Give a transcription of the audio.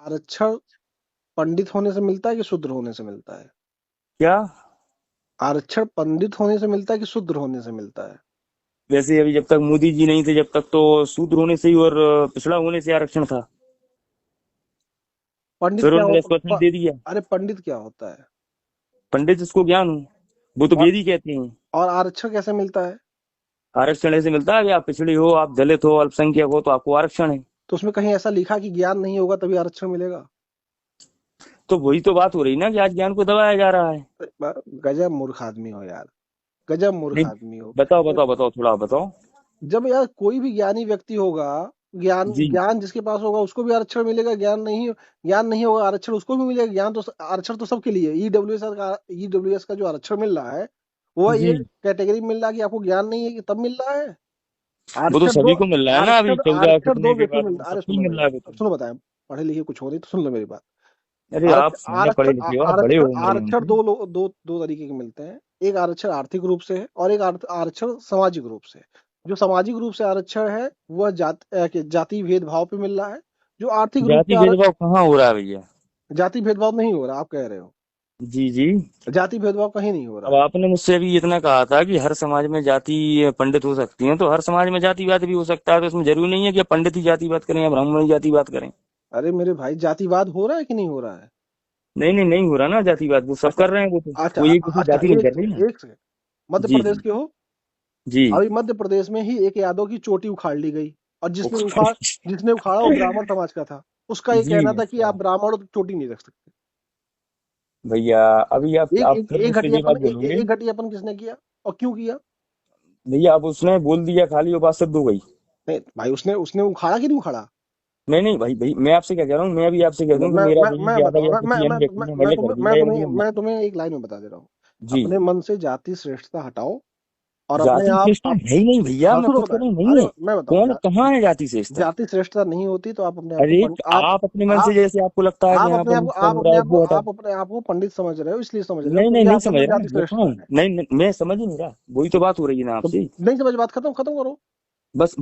आरक्षण पंडित होने से मिलता है कि शूद्र होने से मिलता है? क्या? आरक्षण पंडित होने से मिलता है कि शूद्र होने से मिलता है? वैसे अभी जब तक मोदी जी नहीं थे जब तक तो शूद्र होने से ही और पिछड़ा होने से आरक्षण था। पंडित फिर क्या उन्होंने होता? 10% दे दिया। अरे पंडित क्या होता है? पंडित जिसको ज्ञान हो, वो तो और वेद ही कहते हैं। और आरक्षण कैसे मिलता है? आरक्षण ऐसे मिलता है कि आप पिछड़े हो, आप दलित हो, अल्पसंख्यक हो तो आपको आरक्षण है। तो उसमें कहीं ऐसा लिखा कि ज्ञान नहीं होगा तभी आरक्षण मिलेगा? तो वही तो बात हो रही ना कि आज ज्ञान को दबाया जा रहा है। गजब मूर्ख आदमी हो यार, गजब मूर्ख नहीं, आदमी हो। बताओ बताओ बताओ, थोड़ा बताओ। जब यार कोई भी ज्ञानी व्यक्ति होगा, ज्ञान जी। ज्ञान जिसके पास होगा उसको भी आरक्षण मिलेगा, ज्ञान नहीं होगा आरक्षण उसको भी मिलेगा। ज्ञान तो आरक्षण तो सबके लिए। ईडब्ल्यूएस का जो आरक्षण मिल रहा है वो ये जी, कैटेगरी में मिल रहा है कि आपको ज्ञान नहीं है कि तब मिल रहा है। वो तो आरक्षण दो सभी को मिल रहा है ना, अभी 14 आरक्षण दो कितने के व्यक्ति बाद मिल। वो अरे सबको ही सुनो मिल मेरी रहा है वो बात, तो। सुनो बताएं। पढ़े लिखे कुछ हो नहीं तो सुन लो मेरी बात। अरे आप आरक्षण ना पढ़े आरक्षण लिखे हो, आप बड़े आरक्षण हो उम्र में आरक्षण हमसे। दो तरीके के मिलते हैं। एक आरक्षण आर्थिक रूप से है और एक आरक्षण सामाजिक रूप से है। जो सामाजिक रूप से आरक्षण है वह जाति भेदभाव पे मिल रहा है। जो आर्थिक रूप जाति से भेदभाव कहाँ हो रहा है भैया? जाति भेदभाव नहीं हो रहा, आप कह रहे हो। जी जी। जाति भेदभाव कहीं नहीं हो अब रहा है। आपने मुझसे अभी इतना कहा था कि हर समाज में जाति पंडित हो सकती है, तो हर समाज में जातिवाद भी हो सकता है, तो इसमें जरूरी नहीं है कि पंडित ही जातिवाद करें या ब्राह्मण ही जातिवाद करें। अरे मेरे भाई, जातिवाद हो रहा है कि नहीं हो रहा है? नहीं नहीं, नहीं हो रहा ना जातिवाद, वो सब अच्छा कर रहे हैं, वो तो अच्छा कोई किसी अच्छा, जाति नहीं एक कर रही ना। सेकंड एक सेकंड। मध्य जी प्रदेश जी। के हो? जी। अभी मध्य प्रदेश में ही एक यादव की चोटी उखाड़ ली गई, और जिसने उखाड़ा वो ब्राह्मण समाज का था। उसका ये जी कहना था कि अच्छा। आप ब्राह्मण हो तो चोटी नहीं रख सकते। भैया अभी आप फिर मुझसे ये बात बोलोगे? एक घटियापन किसने किया और क्यों किया? भैया अब उसने बोल दिया खाली, वो बात सिद्ध हो गई। नहीं भाई, उसने उसने उखाड़ा कि नहीं उखाड़ा? नहीं नहीं भाई भाई, मैं आपसे क्या कह रहा हूँ, मैं भी आपसे कह दूं कि मेरा वही मैं यादव बताऊं, या किसी अन्य व्यक्ति ने मर्डर कर दिया या मुझे। मैं तुम्हें एक लाइन में बता दे रहा हूँ। जी। अपने मन से जाति श्रेष्ठता हटाओ और अपने जाति श्रेष्ठता है ही नहीं भैया, हाँ मैं सुनो खुद कह बताए। रहा हूँ नहीं अरे है। मैं बताऊं, कौन कहाँ है जाति श्रेष्ठता? जाति श्रेष्ठता नहीं होती तो आप अपने आप को अरे आप अपने मन से आप जैसे आपको लगता है कि यहाँ पर मुझका हो रहा है वो हटाओ। आप अपने आप को पंडित समझ रहे हो, इसलिए समझ रहे हो नहीं नहीं, क्योंकि नहीं आपके समझ अंदर रहा, जाति मैं कहाँ श्रेष्ठता हूँ? है। नहीं नहीं, मैं समझ ही नहीं रहा, वही तो बात हो रही है ना तो आपसे। नहीं समझ, बात खत्म खत्म करो। बस